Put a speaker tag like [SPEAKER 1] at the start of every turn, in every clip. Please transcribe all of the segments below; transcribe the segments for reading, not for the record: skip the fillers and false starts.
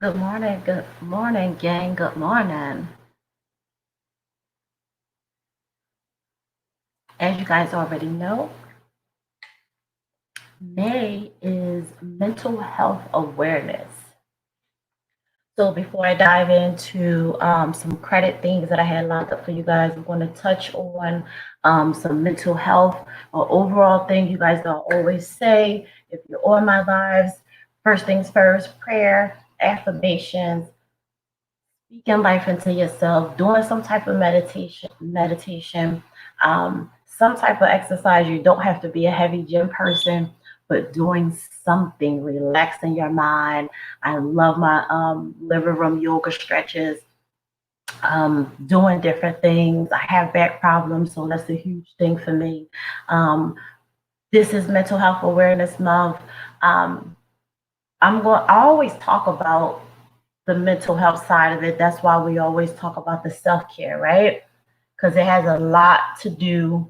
[SPEAKER 1] Good morning, gang. Good morning. As you guys already know, May is Mental Health Awareness. So before I dive into some credit things that I had lined up for you guys, I'm going to touch on some mental health or overall thing you guys don't always say. If you're on my lives, first things first, prayer, affirmations, speaking life into yourself, doing some type of meditation, some type of exercise. You don't have to be a heavy gym person, but doing something, relaxing your mind. I love my living room yoga stretches, doing different things. I have back problems, so that's a huge thing for me. Um, this is Mental Health Awareness Month. Um, I always talk about the mental health side of it. That's why we always talk about the self care, right? Because it has a lot to do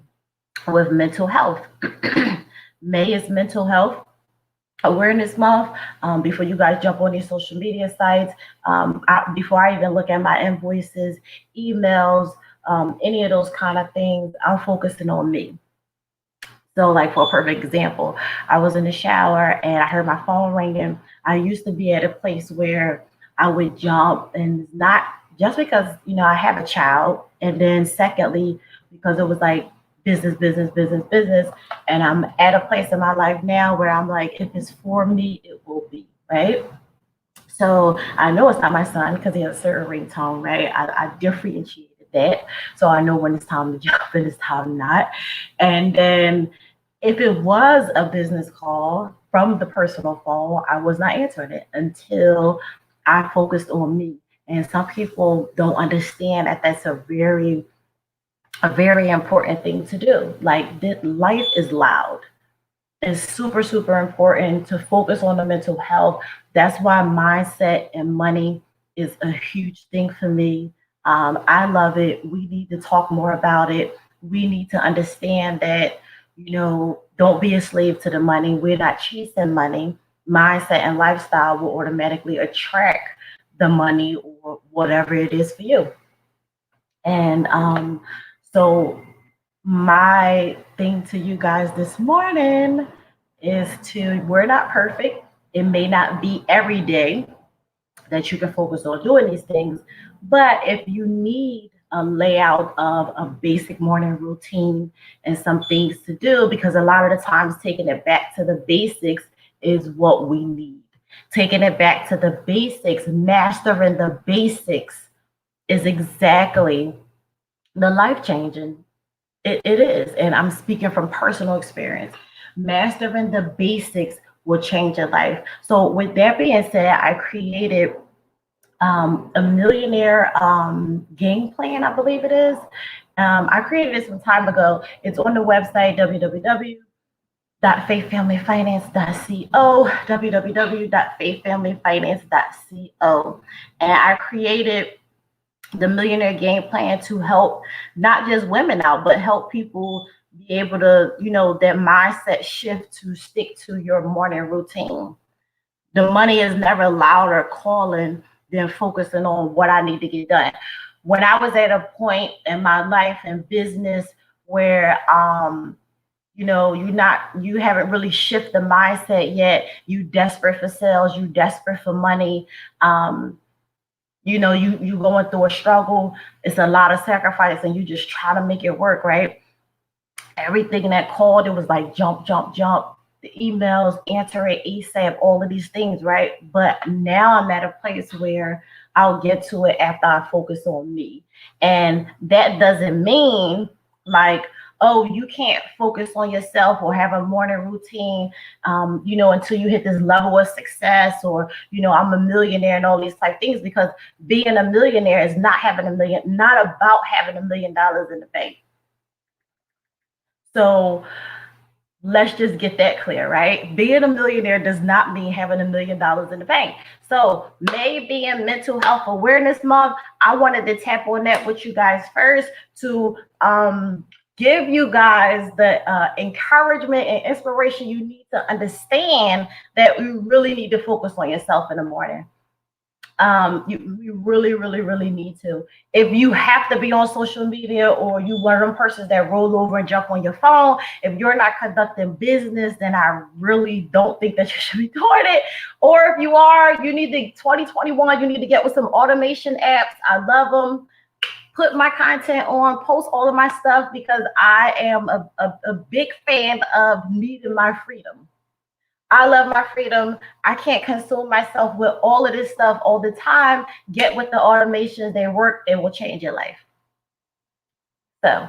[SPEAKER 1] with mental health. May is Mental Health Awareness Month. Before you guys jump on these social media sites, before I even look at my invoices, emails, any of those kind of things, I'm focusing on me. So, like for a perfect example, I was in the shower and I heard my phone ringing. I used to be at a place where I would jump, and not just because I have a child, and then secondly because it was like business, business, business, business, and I'm at a place in my life now where I'm like, if it's for me, it will be right. So I know it's not my son because he has a certain ringtone, right? I differentiated that, so I know when it's time to jump and it's time not. And then if it was a business call from the personal phone, I was not answering it until I focused on me. And some people don't understand that that's a very important thing to do. Like life is loud. It's super, super important to focus on the mental health. That's why mindset and money is a huge thing for me. I love it. We need to talk more about it. We need to understand that, don't be a slave to the money. We're not chasing money. Mindset and lifestyle will automatically attract the money or whatever it is for you. And so my thing to you guys this morning is we're not perfect. It may not be every day that you can focus on doing these things, but if you need a layout of a basic morning routine and some things to do, because a lot of the times taking it back to the basics is what we need. Taking it back to the basics, mastering the basics is exactly the life changing. It is. And I'm speaking from personal experience. Mastering the basics will change your life. So, with that being said, I created a millionaire game plan, I believe it is. I created it some time ago. It's on the website www.faithfamilyfinance.co, www.faithfamilyfinance.co. And I created the millionaire game plan to help not just women out, but help people be able to, that mindset shift to stick to your morning routine. The money is never louder calling than focusing on what I need to get done. When I was at a point in my life and business where you haven't really shifted the mindset yet, you desperate for sales, you desperate for money, you going through a struggle, it's a lot of sacrifice and you just try to make it work, right? Everything that called, it was like jump, jump, jump. The emails, answer it ASAP, all of these things, right? But now I'm at a place where I'll get to it after I focus on me. And that doesn't mean like, oh, you can't focus on yourself or have a morning routine, until you hit this level of success, or, I'm a millionaire and all these type things, because being a millionaire is not about having $1 million in the bank. So let's just get that clear, right? Being a millionaire does not mean having $1 million in the bank. So, maybe in Mental Health Awareness Month, I wanted to tap on that with you guys first to give you guys the encouragement and inspiration you need to understand that you really need to focus on yourself in the morning. You really, really, really need to. If you have to be on social media, or you one of them persons that roll over and jump on your phone, if you're not conducting business, then I really don't think that you should be doing it. Or if you are, you need to 2021, you need to get with some automation apps. I love them. Put my content on, post all of my stuff, because I am a big fan of needing my freedom. I love my freedom. I can't consume myself with all of this stuff all the time. Get with the automations, they work, it will change your life. So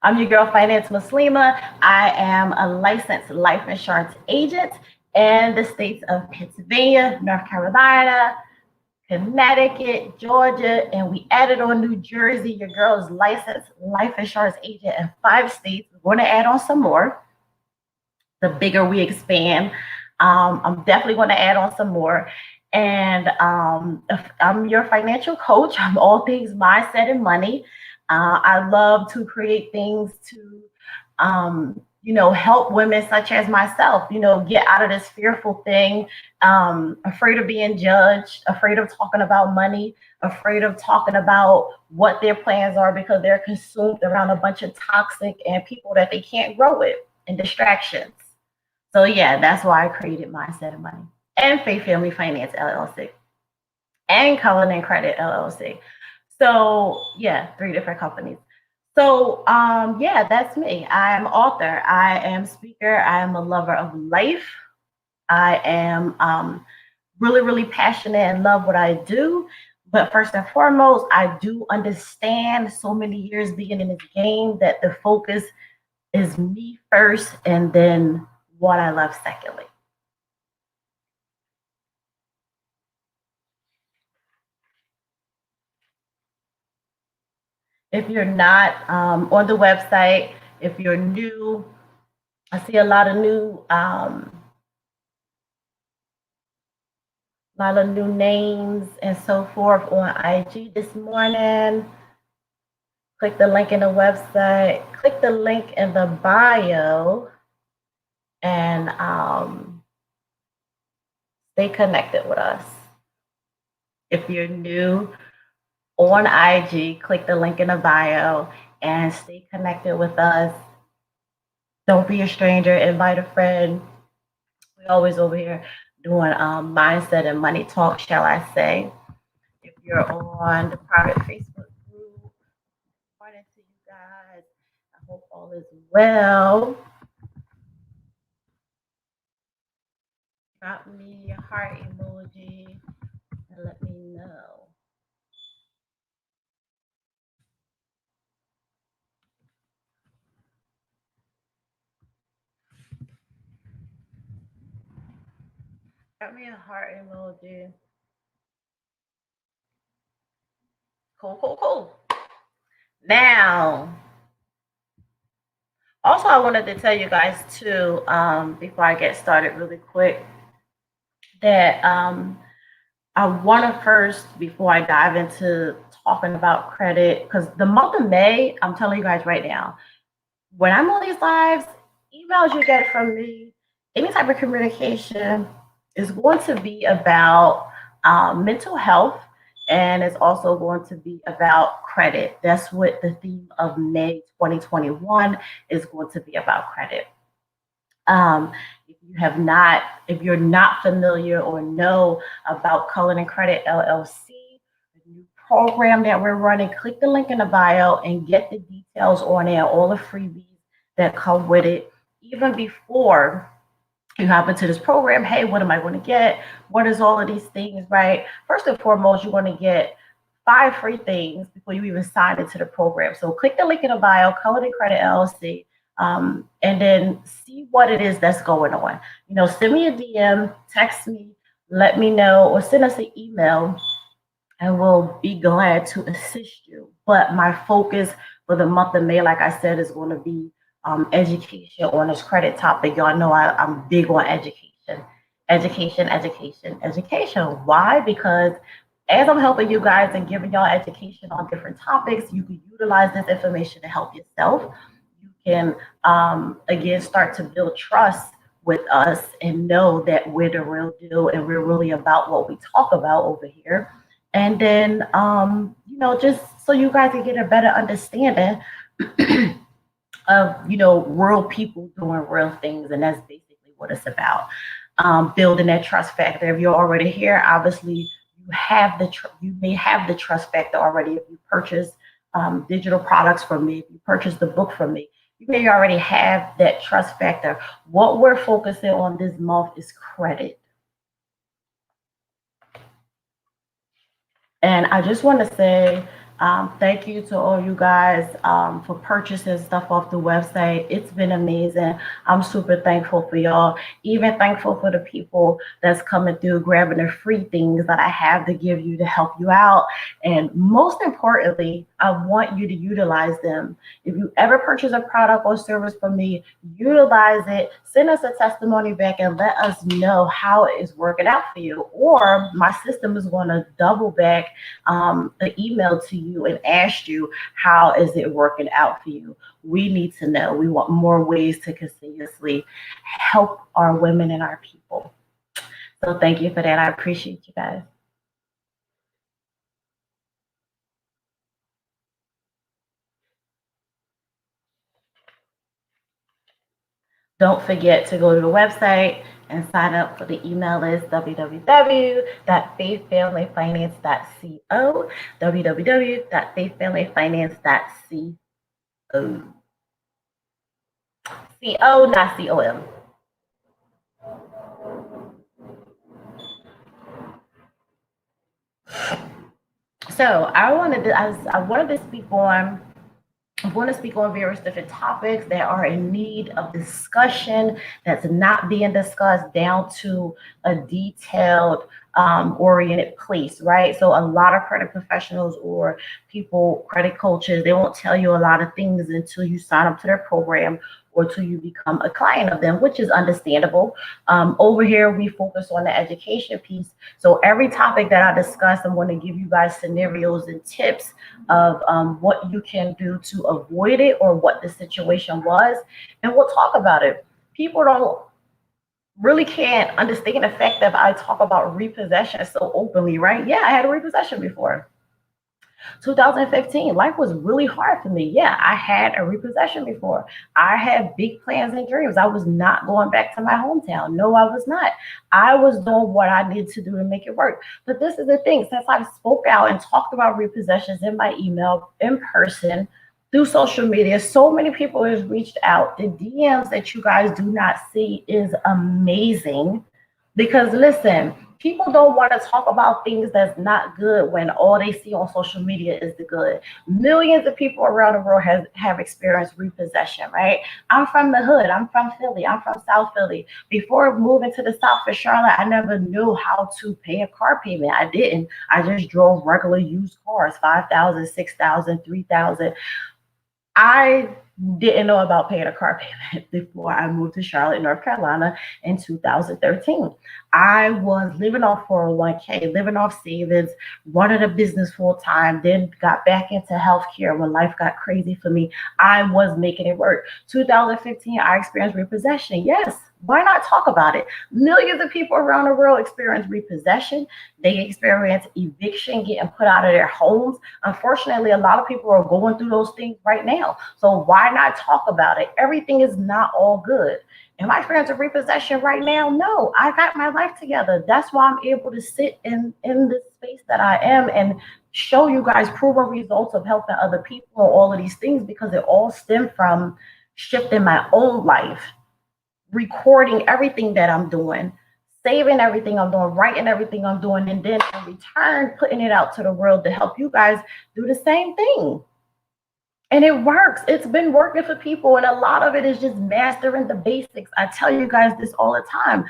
[SPEAKER 1] I'm your girl, Finance Muslima. I am a licensed life insurance agent in the states of Pennsylvania, North Carolina, Connecticut, Georgia, and we added on New Jersey. Your girl is licensed life insurance agent in 5 states. We're going to add on some more. The bigger we expand, I'm definitely going to add on some more. And I'm your financial coach. I'm all things mindset and money. I love to create things to, help women such as myself, get out of this fearful thing, afraid of being judged, afraid of talking about money, afraid of talking about what their plans are, because they're consumed around a bunch of toxic and people that they can't grow with, and distractions. So yeah, that's why I created Mindset of Money and Faith Family Finance LLC and Cullen and Credit LLC. So yeah, 3 different companies. So yeah, that's me. I am author. I am speaker. I am a lover of life. I am really, really passionate and love what I do. But first and foremost, I do understand, so many years being in this game, that the focus is me first, and then what I love secondly. If you're not on the website, if you're new, I see a lot of new names and so forth on IG this morning. Click the link in the website, click the link in the bio, and stay connected with us. If you're new on IG, click the link in the bio and stay connected with us. Don't be a stranger, invite a friend. We're always over here doing mindset and money talk, shall I say. If you're on the private Facebook group, morning to you guys. I hope all is well. Drop me a heart emoji and let me know. Drop me a heart emoji. Cool, cool, cool. Now, also, I wanted to tell you guys too, before I get started really quick, that I want to first, before I dive into talking about credit, because the month of May, I'm telling you guys right now, when I'm on these lives, emails you get from me, any type of communication is going to be about mental health, and it's also going to be about credit. That's what the theme of May 2021 is going to be about, credit. Um, if you're not familiar or know about Cullen and Credit LLC, the new program that we're running, click the link in the bio and get the details on there, all the freebies that come with it. Even before you hop into this program, hey, what am I going to get? What is all of these things, right? First and foremost, you're going to get 5 free things before you even sign into the program. So click the link in the bio, Cullen and Credit LLC, and then see what it is that's going on. Send me a DM, text me, let me know, or send us an email, and we'll be glad to assist you. But my focus for the month of May, like I said, is going to be education on this credit topic. Y'all know I'm big on education. Education, education, education. Why? Because as I'm helping you guys and giving y'all education on different topics, you can utilize this information to help yourself. You can, again, start to build trust with us and know that we're the real deal and we're really about what we talk about over here. And then, just so you guys can get a better understanding of, real people doing real things. And that's basically what it's about. Building that trust factor. If you're already here, obviously you may have the trust factor already if you purchase digital products from me, if you purchase the book from me. You may already have that trust factor. What we're focusing on this month is credit. And I just want to say thank you to all you guys for purchasing stuff off the website. It's been amazing. I'm super thankful for y'all. Even thankful for the people that's coming through, grabbing the free things that I have to give you to help you out. And most importantly, I want you to utilize them. If you ever purchase a product or service from me, utilize it. Send us a testimony back and let us know how it is working out for you. Or my system is going to double back an email to you and ask you how is it working out for you. We need to know. We want more ways to continuously help our women and our people. So thank you for that. I appreciate you guys. Don't forget to go to the website and sign up for the email list, www.faithfamilyfinance.co, www.faithfamilyfinance.co. CO, not COM. So I wanted to speak on I'm going to speak on various different topics that are in need of discussion that's not being discussed down to a detailed oriented place, right? So a lot of credit professionals or people, credit coaches, they won't tell you a lot of things until you sign up to their program or till you become a client of them, which is understandable. Over here, we focus on the education piece. So every topic that I discuss, I'm going to give you guys scenarios and tips of what you can do to avoid it or what the situation was, and we'll talk about it. People don't really can't understand the fact that I talk about repossession so openly, right? Yeah, I had a repossession before. 2015, life was really hard for me. Yeah, I had a repossession before. I had big plans and dreams. I was not going back to my hometown. No, I was not. I was doing what I needed to do to make it work. But this is the thing, since I spoke out and talked about repossessions in my email, in person, through social media, so many people have reached out. The DMs that you guys do not see is amazing because listen, people don't want to talk about things that's not good when all they see on social media is the good. Millions of people around the world have experienced repossession, right? I'm from the hood. I'm from Philly. I'm from South Philly. Before moving to the South for Charlotte, I never knew how to pay a car payment. I didn't. I just drove regular used cars, 5,000, 6,000, 3,000. I didn't know about paying a car payment before I moved to Charlotte, North Carolina in 2013. I was living off 401k, living off savings, running a business full time, then got back into healthcare when life got crazy for me. I was making it work. 2015, I experienced repossession. Yes, why not talk about it? Millions of people around the world experience repossession. They experience eviction, getting put out of their homes. Unfortunately, a lot of people are going through those things right now. So why not talk about it? Everything is not all good. Am I experiencing repossession right now? No, I got my life together. That's why I'm able to sit in this space that I am and show you guys proven results of helping other people and all of these things because it all stemmed from shifting my own life, recording everything that I'm doing, saving everything I'm doing, writing everything I'm doing, and then in return, putting it out to the world to help you guys do the same thing. And it works. It's been working for people. And a lot of it is just mastering the basics. I tell you guys this all the time.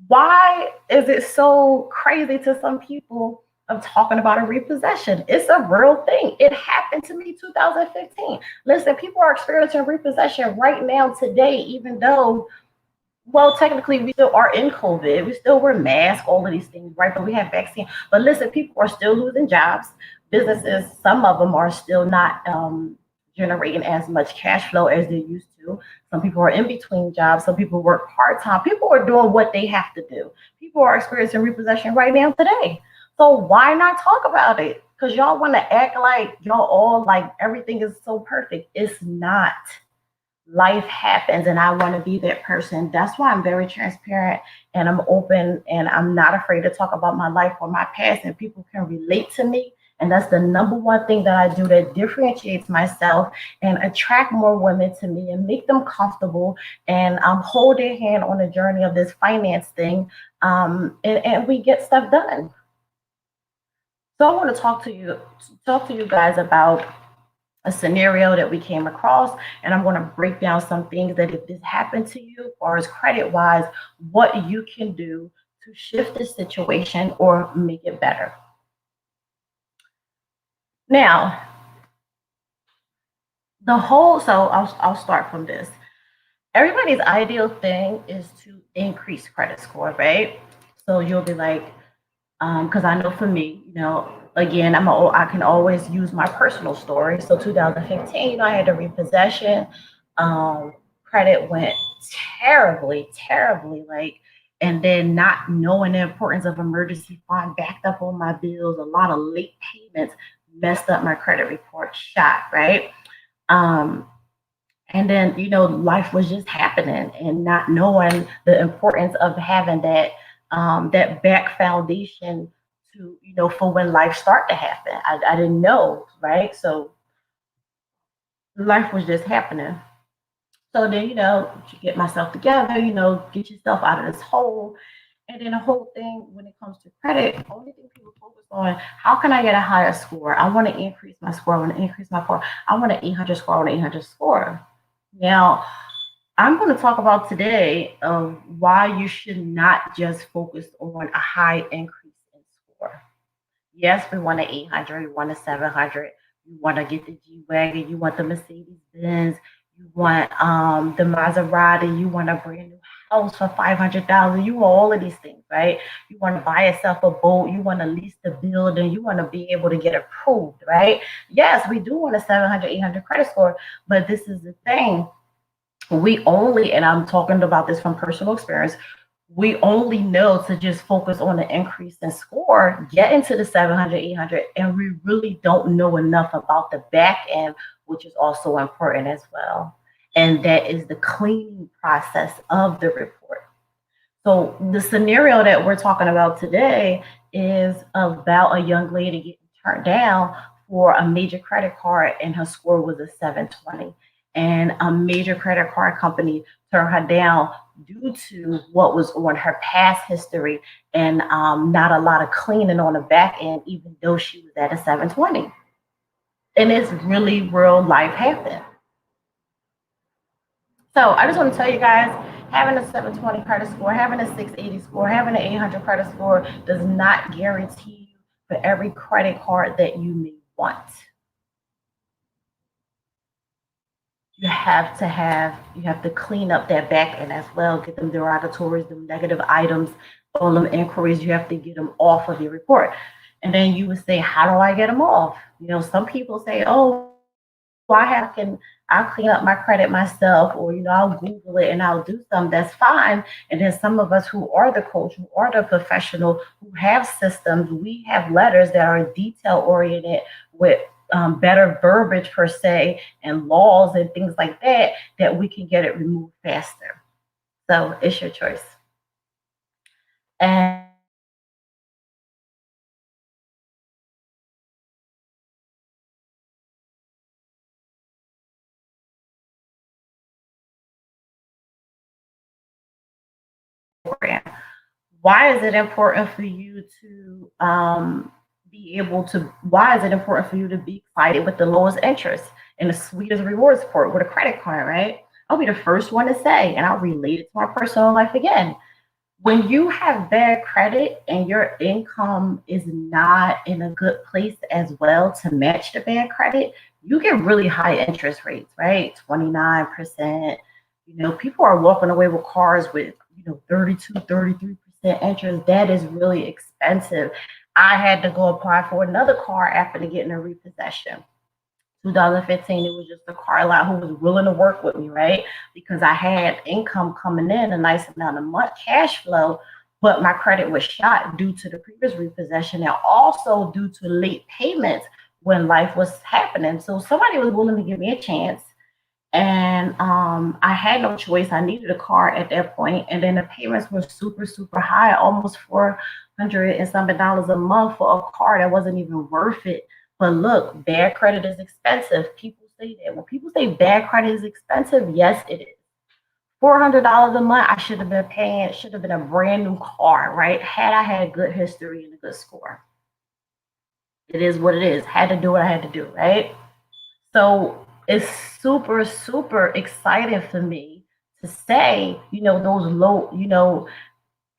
[SPEAKER 1] Why is it so crazy to some people of talking about a repossession? It's a real thing. It happened to me 2015. Listen, people are experiencing repossession right now today, even though well, technically, we still are in COVID. We still wear masks, all of these things, right? But we have vaccine. But listen, people are still losing jobs. Businesses, some of them are still not generating as much cash flow as they used to. Some people are in between jobs. Some people work part time. People are doing what they have to do. People are experiencing repossession right now today. So why not talk about it? Because y'all want to act like y'all all like everything is so perfect. It's not. Life happens, and I want to be that person. That's why I'm very transparent and I'm open and I'm not afraid to talk about my life or my past, and people can relate to me. And that's the number one thing that I do that differentiates myself and attract more women to me and make them comfortable and hold their hand on the journey of this finance thing, and we get stuff done. So I want to talk to you guys about a scenario that we came across, and I'm going to break down some things that if this happened to you, or as credit wise, what you can do to shift the situation or make it better. Now, I'll start from this. Everybody's ideal thing is to increase credit score, right? So you'll be like, because I know for me, again, I can always use my personal story. So 2015, I had a repossession. Credit went terribly, terribly, like, and then not knowing the importance of emergency fund, backed up on my bills, a lot of late payments, messed up my credit report, shot, right? Um, and then, life was just happening and not knowing the importance of having that back foundation to, for when life start to happen. I didn't know, right? So life was just happening. So then, to get myself together, get yourself out of this hole. And then the whole thing when it comes to credit, the only thing people focus on, how can I get a higher score? I want to increase my score. I want to increase my score. I want an 800 score. I want an 800 score. Now, I'm going to talk about today of why you should not just focus on a high increase in score. Yes, we want an 800, we want a 700, you want to get the G Wagon, you want the Mercedes Benz, you want the Maserati, you want a brand new house for 500,000, you want all of these things, right? You want to buy yourself a boat, you want to lease the building, you want to be able to get approved, right? Yes, we do want a 700, 800 credit score, but this is the thing. We only, and I'm talking about this from personal experience, we only know to just focus on the increase in score, get into the 700, 800, and we really don't know enough about the back end, which is also important as well. And that is the cleaning process of the report. So the scenario that we're talking about today is about a young lady getting turned down for a major credit card, and her score was a 720. And a major credit card company turned her down due to what was on her past history and not a lot of cleaning on the back end, even though she was at a 720. And it's really real life happened. So I just want to tell you guys, having a 720 credit score, having a 680 score, having an 800 credit score does not guarantee you for every credit card that you may want. You have to clean up that back end as well, get them derogatories, them negative items, all them inquiries, you have to get them off of your report. And then you would say, how do I get them off? Some people say, oh, I'll clean up my credit myself, or I'll Google it and I'll do something. That's fine. And then some of us who are the coach, who are the professional, who have systems, we have letters that are detail oriented with better verbiage per se, and laws and things like that, that we can get it removed faster. So it's your choice. And why is it important for you to why is it important for you to be excited with the lowest interest and the sweetest reward support with a credit card, right? I'll be the first one to say, and I'll relate it to my personal life again. When you have bad credit and your income is not in a good place as well to match the bad credit, you get really high interest rates, right? 29%. People are walking away with cars with, 32, 33% interest. That is really expensive. I had to go apply for another car after getting a repossession 2015, it was just a car lot who was willing to work with me, right? Because I had income coming in, a nice amount of money, cash flow, but my credit was shot due to the previous repossession and also due to late payments when life was happening. So somebody was willing to give me a chance. And I had no choice. I needed a car at that point, and then the payments were super, super high, almost $400 and something dollars a month for a car that wasn't even worth it. But look, bad credit is expensive. People say that. When people say bad credit is expensive, yes, it is. $400 a month, I should have been paying. It should have been a brand new car, right? Had I had a good history and a good score. It is what it is. Had to do what I had to do, right? So it's super, super exciting for me to say, those low,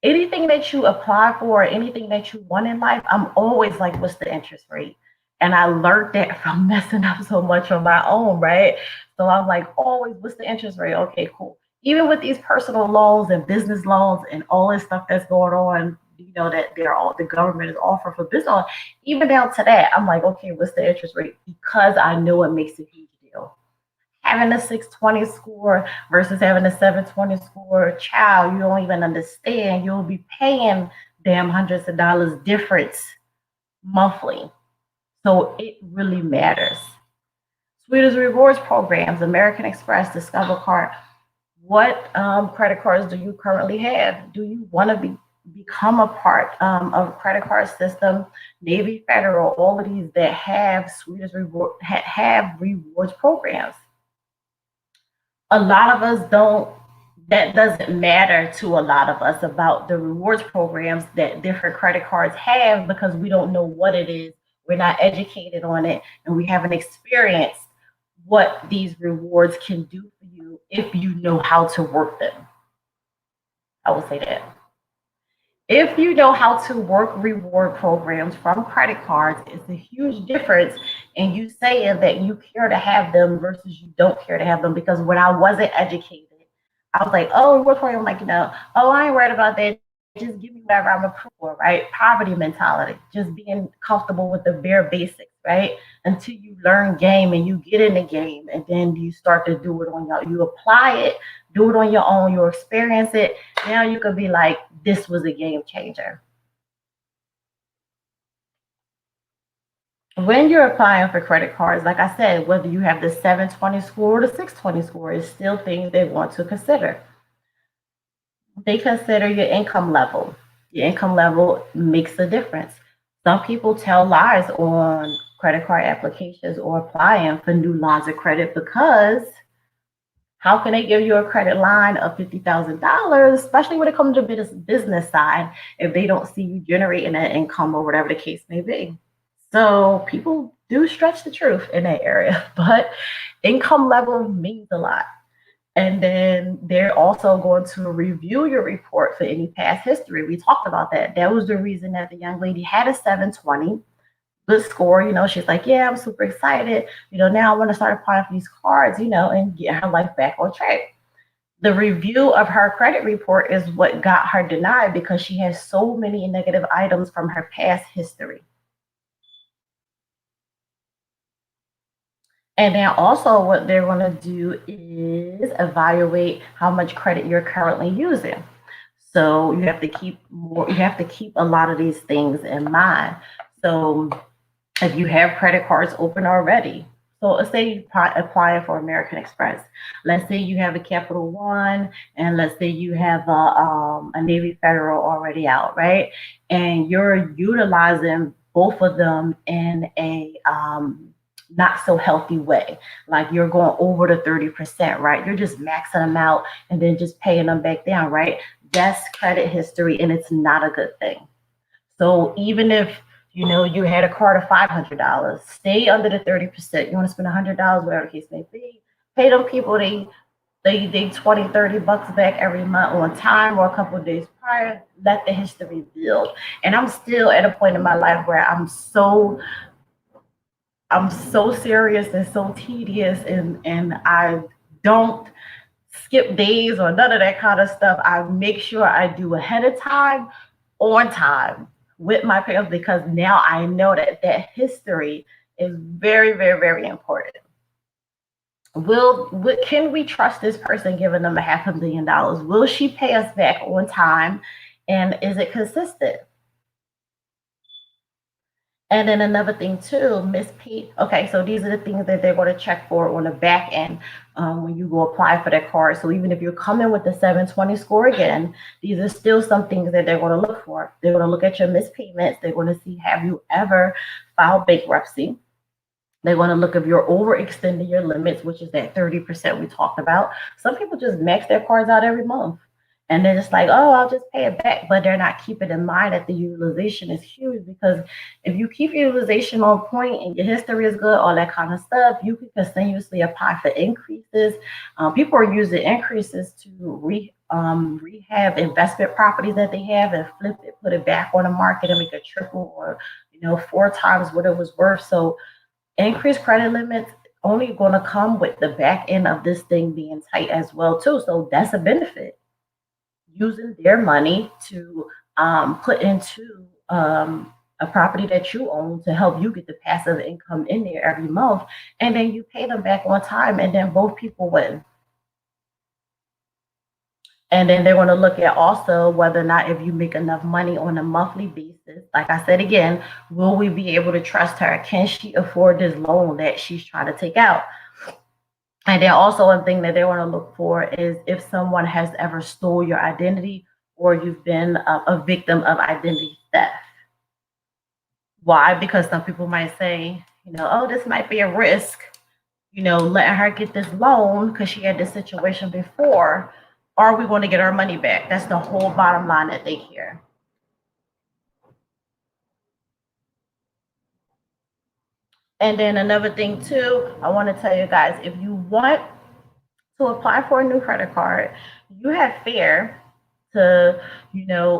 [SPEAKER 1] anything that you apply for, anything that you want in life, I'm always like, what's the interest rate? And I learned that from messing up so much on my own, right? So I'm like, always, what's the interest rate? Okay, cool. Even with these personal loans and business loans and all this stuff that's going on, that the government is offering for business, even down to that, I'm like, okay, what's the interest rate? Because I know it makes a huge deal. Having a 620 score versus having a 720 score, child, you don't even understand. You'll be paying damn hundreds of dollars difference monthly. So it really matters. Sweetest rewards programs, American Express, Discover Card. What credit cards do you currently have? Do you want to become a part of a credit card system? Navy Federal, all of these that have sweetest reward have rewards programs. A lot of us don't. That doesn't matter to a lot of us about the rewards programs that different credit cards have because we don't know what it is. We're not educated on it, and we haven't experienced what these rewards can do for you if you know how to work them. I will say that. If you know how to work reward programs from credit cards, it's a huge difference in you saying that you care to have them versus you don't care to have them. Because when I wasn't educated, I was like, oh, reward program, like, oh, I ain't worried about that. Just give me whatever I'm approved for, right? Poverty mentality, just being comfortable with the bare basics, right? Until you learn game and you get in the game, and then you start to do it on your, you apply it, do it on your own, you experience it. Now you can be like, this was a game changer. When you're applying for credit cards, like I said, whether you have the 720 score or the 620 score, is still things they want to consider. They consider your income level. Your income level makes a difference. Some people tell lies on credit card applications or applying for new lines of credit because how can they give you a credit line of $50,000, especially when it comes to business side, if they don't see you generating that income or whatever the case may be? So people do stretch the truth in that area, but income level means a lot. And then they're also going to review your report for any past history. We talked about that. That was the reason that the young lady had a 720 good score. She's like, yeah, I'm super excited. Now I want to start applying for these cards, and get her life back on track. The review of her credit report is what got her denied because she has so many negative items from her past history. And then also what they're going to do is evaluate how much credit you're currently using. So you have to keep a lot of these things in mind. So if you have credit cards open already, so let's say you applying for American Express. Let's say you have a Capital One, and let's say you have a Navy Federal already out, right? And you're utilizing both of them in a not so healthy way. Like you're going over the 30%, right? You're just maxing them out and then just paying them back down, right? That's credit history, and it's not a good thing. So even if you had a card of $500, stay under the 30%. You want to spend $100, whatever the case may be. Pay them people they 20, 30 bucks back every month on time or a couple of days prior. Let the history build. And I'm still at a point in my life where I'm so serious and so tedious, and I don't skip days or none of that kind of stuff. I make sure I do ahead of time, on time with my parents, because now I know that history is very, very, very important. Can we trust this person giving them $500,000? Will she pay us back on time? And is it consistent? And then another thing too, Miss P. Okay, so these are the things that they're going to check for on the back end when you go apply for that card. So even if you're coming with the 720 score again, these are still some things that they're going to look for. They're going to look at your missed payments. They're going to see, have you ever filed bankruptcy? They want to look if you're overextending your limits, which is that 30% we talked about. Some people just max their cards out every month. And they're just like, oh, I'll just pay it back. But they're not keeping in mind that the utilization is huge, because if you keep your utilization on point and your history is good, all that kind of stuff, you can continuously apply for increases. People are using increases to rehab investment properties that they have and flip it, put it back on the market and make it triple or 4 times what it was worth. So increased credit limits only going to come with the back end of this thing being tight as well too. So that's a benefit, using their money to put into a property that you own to help you get the passive income in there every month, and then you pay them back on time, and then both people win. And then they're going to look at also whether or not, if you make enough money on a monthly basis. Like I said again, will we be able to trust her? Can she afford this loan that she's trying to take out? And then also one thing that they want to look for is if someone has ever stole your identity or you've been a victim of identity theft. Why? Because some people might say, oh, this might be a risk, letting her get this loan because she had this situation before. Are we going to get our money back? That's the whole bottom line that they hear. And then another thing too, I want to tell you guys, if you want to apply for a new credit card, you have fear to,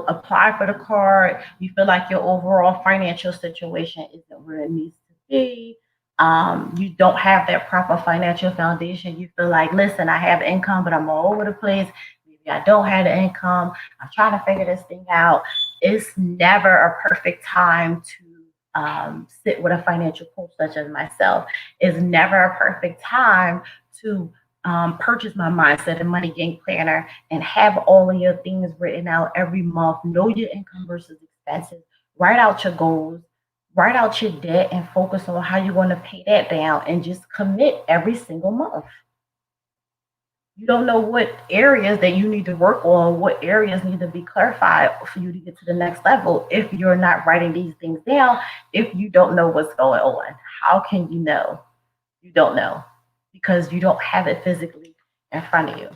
[SPEAKER 1] apply for the card. You feel like your overall financial situation isn't where it needs to be. You don't have that proper financial foundation. You feel like, listen, I have income, but I'm all over the place. Maybe I don't have the income. I'm trying to figure this thing out. It's never a perfect time to sit with a financial coach such as myself. It's never a perfect time to purchase my mindset and money game planner and have all of your things written out every month. Know your income versus expenses. Write out your goals. Write out your debt and focus on how you're going to pay that down, and just commit every single month. You don't know what areas that you need to work on, what areas need to be clarified for you to get to the next level if you're not writing these things down. If you don't know what's going on, how can you know? You don't know because you don't have it physically in front of you.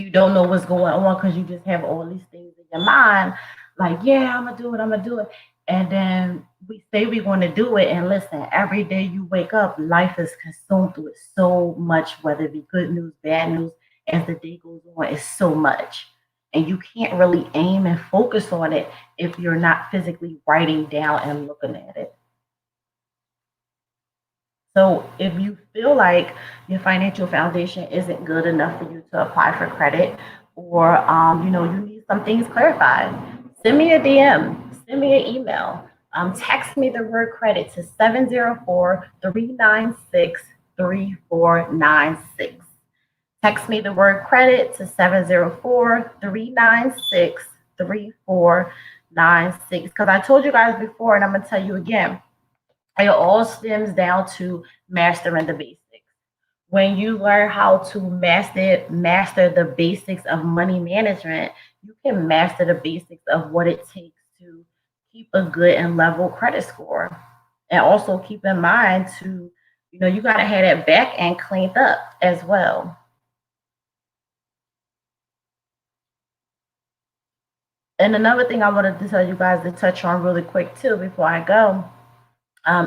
[SPEAKER 1] You don't know what's going on because you just have all these things in your mind, like, yeah, I'm gonna do it. And then we say we want to do it. And listen, every day you wake up, life is consumed with so much, whether it be good news, bad news, as the day goes on, it's so much. And you can't really aim and focus on it if you're not physically writing down and looking at it. So if you feel like your financial foundation isn't good enough for you to apply for credit, or you need some things clarified, send me a DM, send me an email, text me the word credit to 704-396-3496. Text me the word credit to 704-396-3496. Because I told you guys before, and I'm going to tell you again, it all stems down to mastering the basics. When you learn how to master the basics of money management, you can master the basics of what it takes to keep a good and level credit score. And also keep in mind to, you got to have that back end cleaned up as well. And another thing I wanted to tell you guys to touch on really quick too before I go,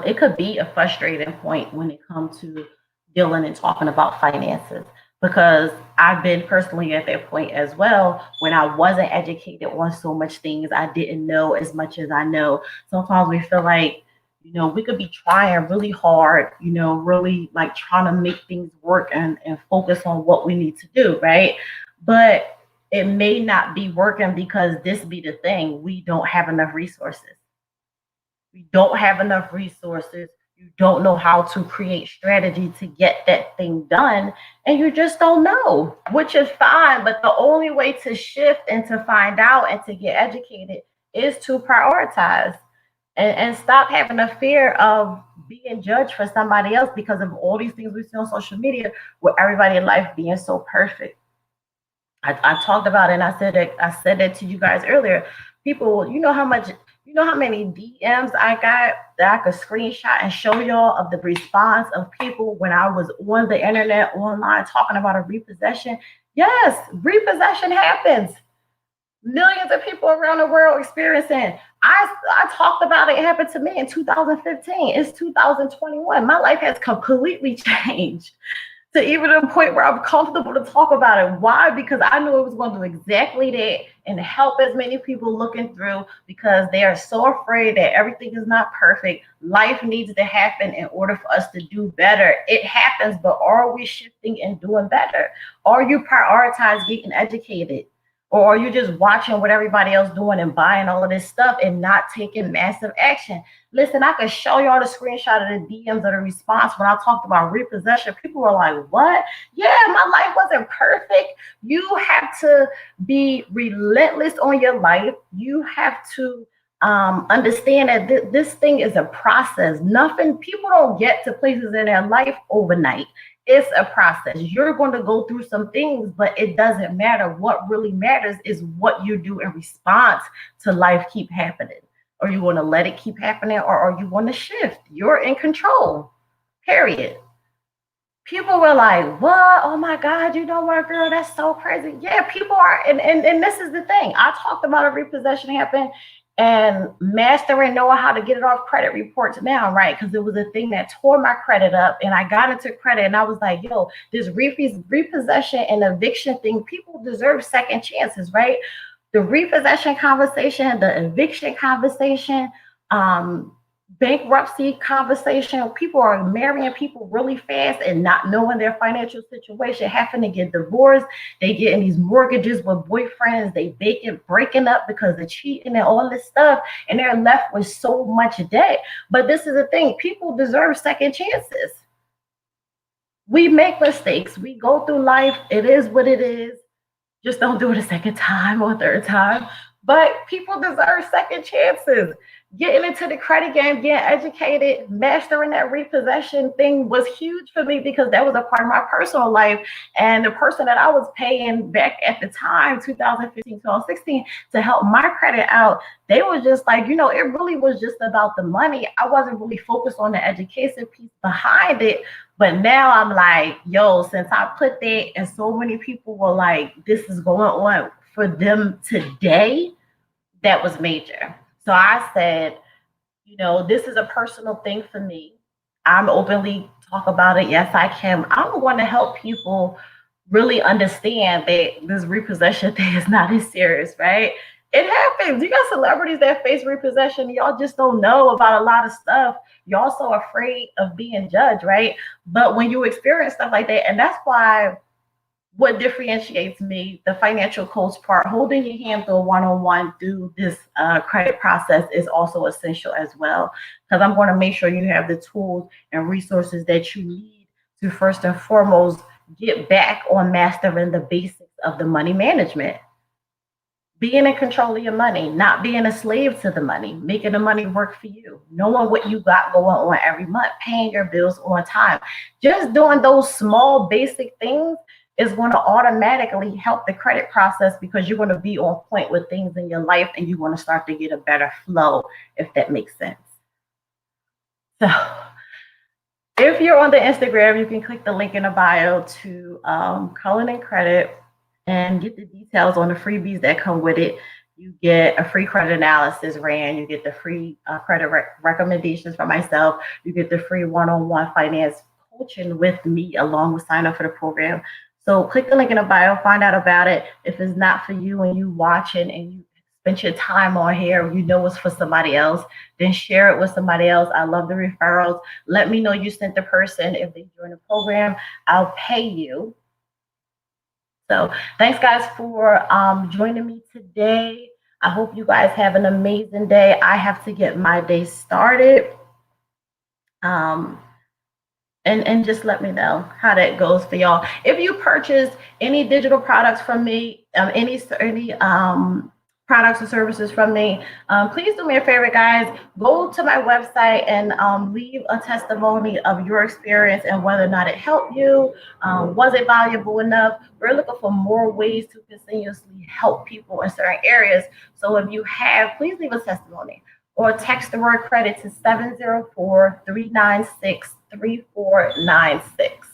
[SPEAKER 1] it could be a frustrating point when it comes to dealing and talking about finances, because I've been personally at that point as well when I wasn't educated on so much things. I didn't know as much as I know. Sometimes we feel like, we could be trying really hard, really like trying to make things work and focus on what we need to do, right? But it may not be working because this be the thing. We don't have enough resources. We don't have enough resources You don't know how to create strategy to get that thing done, and you just don't know, which is fine. But the only way to shift and to find out and to get educated is to prioritize and stop having a fear of being judged for somebody else because of all these things we see on social media with everybody in life being so perfect. I talked about it and I said that to you guys earlier. People, you know how many DMs I got that I could screenshot and show y'all of the response of people when I was on the internet online talking about a repossession. Yes, repossession happens. Millions of people around the world experiencing. I talked about it. It happened to me in 2015. It's 2021. My life has completely changed to even the point where I'm comfortable to talk about it. Why? Because I knew it was going to do exactly that and help as many people looking through because they are so afraid that everything is not perfect. Life needs to happen in order for us to do better. It happens, but are we shifting and doing better? Are you prioritize getting educated? Or are you just watching what everybody else doing and buying all of this stuff and not taking massive action? Listen, I could show y'all the screenshot of the DMs of the response when I talked about repossession. People were like, what? Yeah, my life wasn't perfect. You have to be relentless on your life. You have to understand that this thing is a process. Nothing, people don't get to places in their life overnight. It's a process. You're going to go through some things, but it doesn't matter. What really matters is what you do in response to life keep happening. Are you going to let it keep happening or are you going to shift? You're in control, period. People were like, what? Oh my God, you know what, girl? That's so crazy. Yeah, people are, and this is the thing. I talked about a repossession happen and mastering knowing how to get it off credit reports now, right? Because it was a thing that tore my credit up and I got into credit and I was like, yo, this repossession and eviction thing, people deserve second chances, right? The repossession conversation, the eviction conversation, um, bankruptcy conversation. People are marrying people really fast and not knowing their financial situation, having to get divorced. They get in these mortgages with boyfriends. They breaking up because of cheating and all this stuff, and they're left with so much debt. But this is the thing: people deserve second chances. We make mistakes. We go through life. It is what it is. Just don't do it a second time or a third time. But people deserve second chances. Getting into the credit game, getting educated, mastering that repossession thing was huge for me because that was a part of my personal life. And the person that I was paying back at the time, 2015, 2016, to help my credit out, they were just like, it really was just about the money. I wasn't really focused on the education piece behind it. But now I'm like, yo, since I put that and so many people were like, this is going on for them today, that was major. So I said, this is a personal thing for me. I'm openly talk about it. Yes, I can. I'm going to help people really understand that this repossession thing is not as serious, right? It happens. You got celebrities that face repossession. Y'all just don't know about a lot of stuff. Y'all so afraid of being judged, right? But when you experience stuff like that, and that's why what differentiates me, the financial coach part, holding your hand through a one-on-one through this credit process is also essential as well. Because I'm going to make sure you have the tools and resources that you need to first and foremost get back on mastering the basics of the money management. Being in control of your money, not being a slave to the money, making the money work for you, knowing what you got going on every month, paying your bills on time. Just doing those small basic things is going to automatically help the credit process because you're going to be on point with things in your life and you're going to start to get a better flow, if that makes sense. So if you're on the Instagram, you can click the link in the bio to Cullen and Credit and get the details on the freebies that come with it. You get a free credit analysis ran. You get the free credit recommendations from myself. You get the free one-on-one finance coaching with me along with sign up for the program. So click the link in the bio, find out about it. If it's not for you and you watching and you spent your time on here, you know it's for somebody else, then share it with somebody else. I love the referrals. Let me know you sent the person. If they join the program, I'll pay you. So thanks guys for joining me today. I hope you guys have an amazing day. I have to get my day started. Um, and just let me know how that goes for y'all. If you purchase any digital products from me, any products or services from me, please do me a favor, guys. Go to my website and leave a testimony of your experience and whether or not it helped you. Was it valuable enough? We're looking for more ways to continuously help people in certain areas. So if you have, please leave a testimony or text the word credit to 704-396-3496.